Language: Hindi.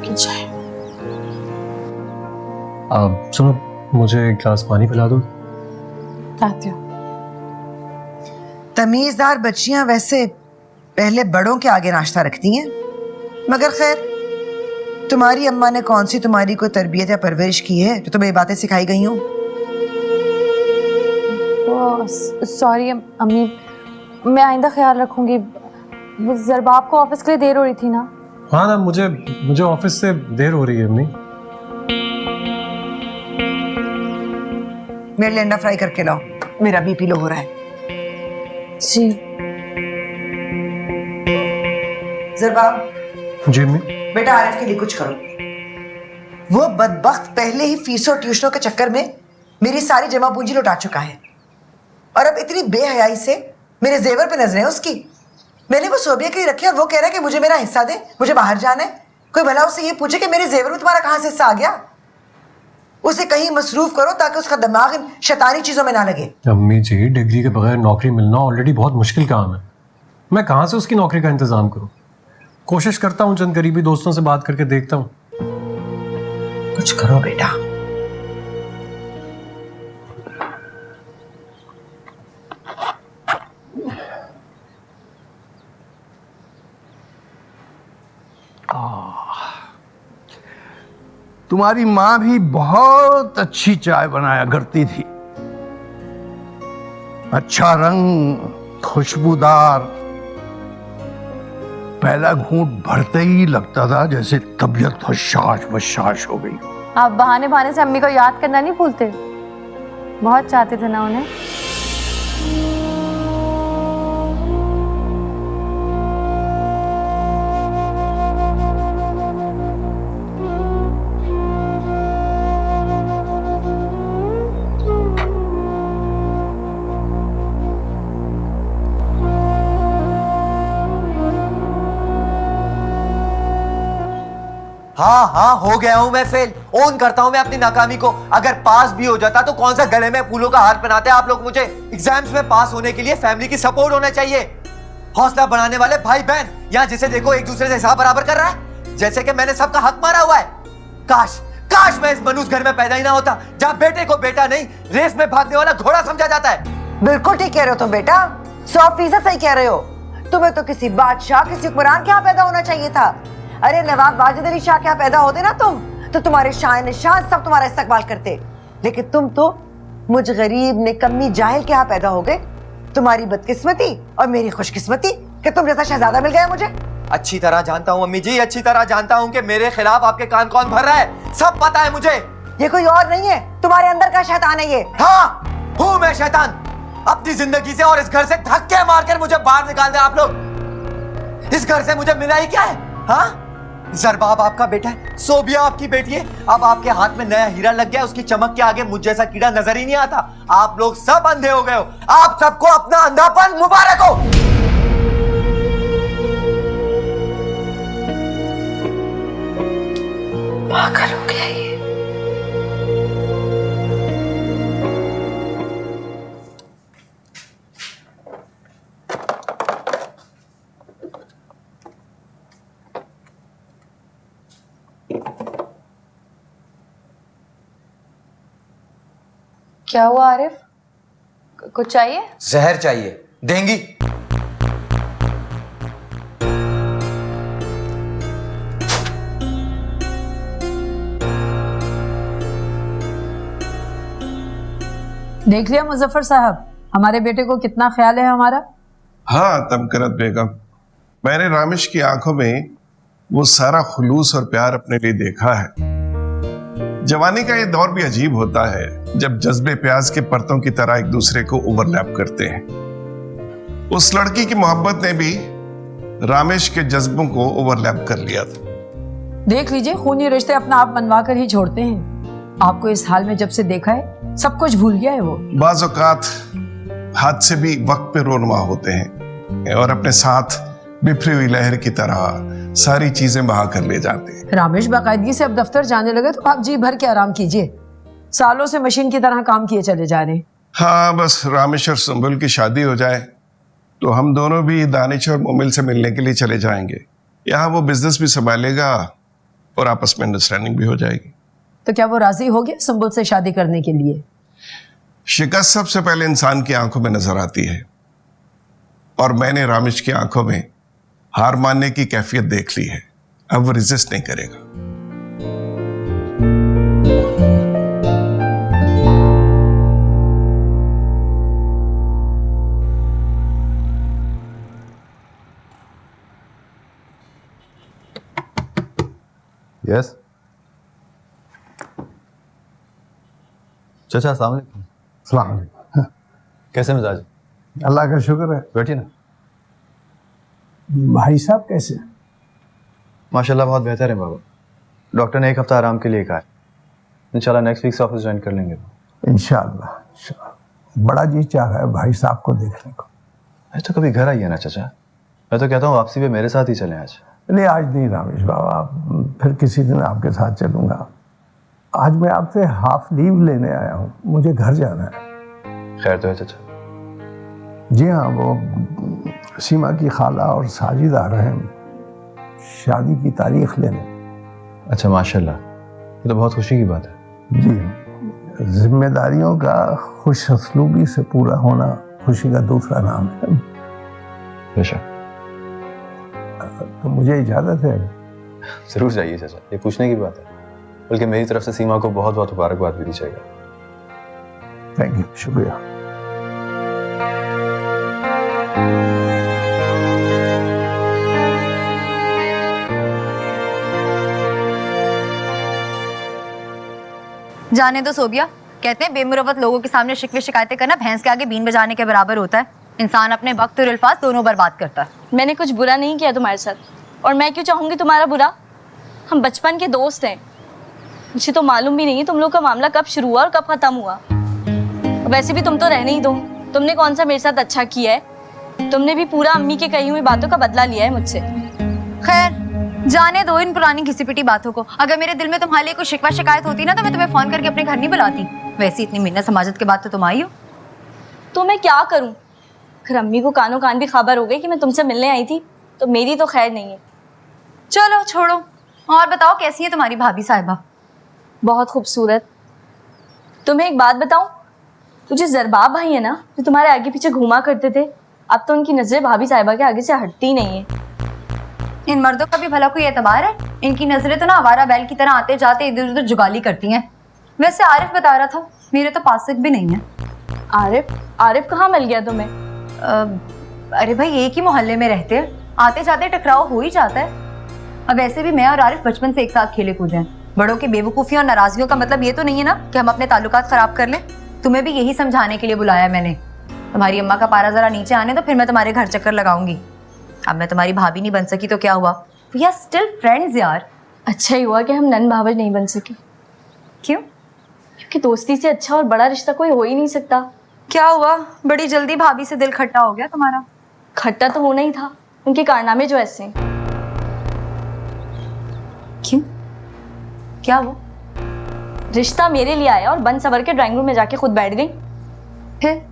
आपकी चाय। सुनो, मुझे एक गिलास पानी पिला दो। लाती हूँ। तमीजदार बच्चियां वैसे पहले बड़ों के आगे नाश्ता रखती हैं, मगर खैर तुम्हारी अम्मा ने कौन सी तुम्हारी कोई तरबियत या परवरिश की है जो तुम्हें ये बातें सिखाई गई हो? सॉरी अम्मी, मैं आइंदा ख्याल रखूंगी। ज़रबाब को ऑफिस के लिए देर हो रही थी ना। हाँ ना, मुझे ऑफिस से देर हो रही है अम्मी। मेरे लिए अंडा फ्राई करके लाओ, मेरा बीपी लो हो रहा है। जी। ज़रबाब, जी अम्मी। बेटा आरिफ के लिए कुछ करो। वो बदबख्त पहले ही फीसों ट्यूशनों के चक्कर में मेरी सारी जमा पूंजी लुटा चुका है और अब इतनी बेहयाई से मेरे जेवर पे नजरें उसकी। मैंने वो सोबिया के लिए रखे और वो कह रहा है कि मुझे मेरा हिस्सा दे, मुझे बाहर जाना है। कोई भला उससे ये पूछे कि मेरे जेवर में तुम्हारा कहां से हिस्सा आ गया। उसे कहीं मसरूफ करो ताकि उसका दिमाग इन शैतानी चीजों में ना लगे। अम्मी जी, डिग्री के बगैर नौकरी मिलना ऑलरेडी बहुत मुश्किल काम है। मैं कहाँ से उसकी नौकरी का इंतजाम करूँ? कोशिश करता हूँ, चंद करीबी दोस्तों से बात करके देखता हूँ। कुछ करो बेटा। तुम्हारी माँ भी बहुत अच्छी चाय बनाया करती थी। अच्छा रंग, खुशबूदार। पहला घूंट भरते ही लगता था जैसे तबीयत हशाश हो गई। आप बहाने बहाने से अम्मी को याद करना नहीं भूलते? बहुत चाहते थे ना उन्हें। हाँ हाँ, हो गया हूं मैं फेल। ओन करता हूं मैं अपनी नाकामी को। अगर पास भी हो जाता तो कौन सा गले में फूलों का हार पहनाते आप लोग मुझे। एग्जाम्स में पास होने के लिए फैमिली की सपोर्ट होना चाहिए। हौसला बढ़ाने वाले भाई बहन यहाँ जिसे देखो एक दूसरे से हिसाब बराबर कर रहा है, जैसे कि मैंने सबका हक मारा हुआ है। काश काश मैं इस मनुष्य घर में पैदा ही ना होता जहाँ बेटे को बेटा नहीं, रेस में भागने वाला घोड़ा समझा जाता है। बिल्कुल ठीक कह रहे हो तुम बेटा, 100% सही कह रहे हो। तुम्हें तो किसी बादशाह, किसी हुक्मरान के यहाँ पैदा होना चाहिए था। अरे नवाब वाजिद अली शाह के यहाँ पैदा होते ना तुम, तो तुम्हारे शाह निशान सब तुम्हारा इस्तकबाल करते। लेकिन तुम तो मुझ गरीब निकम्मी जाहिल के यहाँ पैदा हो गए। तुम्हारी बदकिस्मती और मेरी खुशकिस्मती कि तुम जैसा शहजादा मिल गया मुझे। अच्छी तरह जानता हूँ अम्मी जी, अच्छी तरह जानता हूँ कि मेरे खिलाफ आपके कान कौन भर रहा है। सब पता है मुझे। ये कोई और नहीं है, तुम्हारे अंदर का शैतान है ये। हाँ, हूँ मैं शैतान। अपनी जिंदगी से और इस घर से धक्के मारकर मुझे बाहर निकाल दे आप लोग। इस घर से मुझे मिला ही क्या है? हाँ, ज़रबाब आपका बेटा है, सोबिया आपकी बेटी है। अब आपके हाथ में नया हीरा लग गया, उसकी चमक के आगे मुझ जैसा कीड़ा नजर ही नहीं आता। आप लोग सब अंधे हो गए हो। आप सबको अपना अंधापन मुबारक हो। पागल हो गया ये। क्या हुआ आरिफ, कुछ चाहिए? जहर चाहिए, देंगी? देख लिया मुजफ्फर साहब, हमारे बेटे को कितना ख्याल है हमारा। हाँ तमकरत बेगम, मैंने रामिश की आंखों में वो सारा खुलूस और प्यार अपने लिए देखा है। जवानी का ये दौर भी अजीब होता है जब जज्बे प्याज के परतों की तरह एक दूसरे को ओवरलैप करते हैं। उस लड़की की मोहब्बत ने भी रामेश के जज्बों को ओवरलैप कर लिया था। देख लीजिए, खूनी रिश्ते अपना आप मनवा कर ही छोड़ते हैं। आपको इस हाल में जब से देखा है सब कुछ भूल गया है वो। बाज़ औक़ात हादसे भी वक्त पे रोनुमा होते हैं और अपने साथ बिखरी हुई लहर की तरह सारी चीजें बहा कर ले जाते हैं। रामेश बाकायदगी से अब दफ्तर जाने लगे तो आप जी भर के आराम कीजिए। सालों से मशीन की तरह काम किए चले जा रहे हैं। हाँ, बस रामेश और संबल की शादी हो जाए तो हम दोनों भी दानिश और मोमिल से मिलने के लिए चले जाएंगे। यहाँ वो बिजनेस भी संभालेगा और आपस में अंडरस्टैंडिंग भी हो जाएगी। तो क्या वो राजी हो गया सुंबुल से शादी करने के लिए? शिकस्त सबसे पहले इंसान की आंखों में नजर आती है, और मैंने रामिश की आंखों में हार मानने की कैफियत देख ली है। अब वो रेजिस्ट नहीं करेगा। यस चाचा, अस्सलाम वालेकुम। सलाम अलैकुम। कैसे मिजाज? अल्लाह का शुक्र है। बैठिए ना। भाई साहब कैसे? माशाल्लाह बहुत बेहतर है बाबा। डॉक्टर ने 1 हफ्ता आराम के लिए कहा है। इंशाल्लाह नेक्स्ट वीक से ऑफिस ज्वाइन कर लेंगे। इंशाअल्लाह। बड़ा जी चाह रहा है भाई साहब को देखने को। तो कभी घर आइए ना चाचा। मैं तो कहता हूँ वापसी पे मेरे साथ ही चलें आज। नहीं, आज नहीं रामेश बाबा, फिर किसी दिन आपके साथ चलूँगा। आज मैं आपसे हाफ लीव लेने आया हूँ, मुझे घर जाना है। खैर तो है चाचा? जी हाँ, वो सीमा की खाला और साजिद आ रहे हैं शादी की तारीख लेने। अच्छा माशाल्लाह, ये तो बहुत खुशी की बात है। जी, जिम्मेदारियों का खुश असलूबी से पूरा होना खुशी का दूसरा नाम है। बेशक। तो मुझे इजाज़त है। जरूर जाइए चाचा, ये पूछने की बात है। बल्कि मेरी तरफ से सीमा को बहुत बहुत मुबारकबाद भी दी जाएगा। थैंक यू, शुक्रिया। जाने दो सोबिया, कहते हैं बेमुरवत लोगों के सामने शिकवे शिकायतें करना भैंस के आगे बीन बजाने के बराबर होता है। इंसान अपने वक्त और अल्फाज दोनों बर्बाद करता है। मैंने कुछ बुरा नहीं किया तुम्हारे साथ, और मैं क्यों चाहूँगी तुम्हारा बुरा? हम बचपन के दोस्त हैं। मुझे तो मालूम भी नहीं है तुम लोग का मामला कब शुरू हुआ और कब खत्म हुआ। वैसे भी तुम तो रहने ही दो। तुमने कौन सा मेरे साथ अच्छा किया है? तुमने भी पूरा अम्मी के कही हुई बातों का बदला लिया है मुझसे। खैर जाने दो इन पुरानी घिसी पिटी बातों को। अगर मेरे दिल में तुम्हारे लिए कोई शिकवा शिकायत होती ना तो मैं तुम्हें फोन करके अपने घर नहीं बुलाती। वैसे इतनी मिन्नत समाजत के बाद तो तुम आई हो। तो मैं क्या करूं? अगर अम्मी को कानों कान भी खबर हो गई कि मैं तुमसे मिलने आई थी तो मेरी तो खैर नहीं है। चलो छोड़ो, और बताओ कैसी है तुम्हारी भाभी साहिबा? बहुत खूबसूरत। तुम्हें एक बात बताऊं, वो जो जरबाब भाई है ना, जो तुम्हारे आगे पीछे घूमा करते थे, अब तो उनकी नजरें भाभी साहिबा के आगे से हटती नहीं है। इन मर्दों का भी भला कोई एतबार है? इनकी नजरें तो ना आवारा बैल की तरह आते जाते इधर उधर जुगाली करती हैं। वैसे आरिफ बता रहा था मेरे तो पासिक भी नहीं है। आरिफ कहाँ मिल गया तुम्हें? अरे भाई एक ही मोहल्ले में रहते हैं, आते जाते टकराव हो ही जाता है। अब वैसे भी मैं और आरिफ बचपन से एक साथ खेले कूदे हैं। बड़ों की बेवकूफ़ियों और नाराजगियों का मतलब ये तो नहीं है ना कि हम अपने ताल्लुकात खराब कर लें। तुम्हें भी यही समझाने के लिए बुलाया मैंने। तुम्हारी अम्मा का पारा जरा नीचे आने दो, फिर मैं तुम्हारे घर चक्कर लगाऊंगी। अब मैं तुम्हारी भाभी नहीं बन सकी तो क्या हुआ? वी आर स्टिल फ्रेंड्स यार। अच्छा ही हुआ कि हम नन भावर नहीं बन सके। क्यों? क्योंकि दोस्ती से अच्छा और बड़ा रिश्ता कोई हो ही नहीं सकता। क्या हुआ? बड़ी जल्दी भाभी से दिल खट्टा हो गया तुम्हारा? खट्टा तो होना ही था, उनके कारनामे जो ऐसे हैं। क्यों? क्या हुआ? रिश्ता मेरे लिए आया और बन सवर के ड्राइंग रूम में जाके खुद बैठ गई। फिर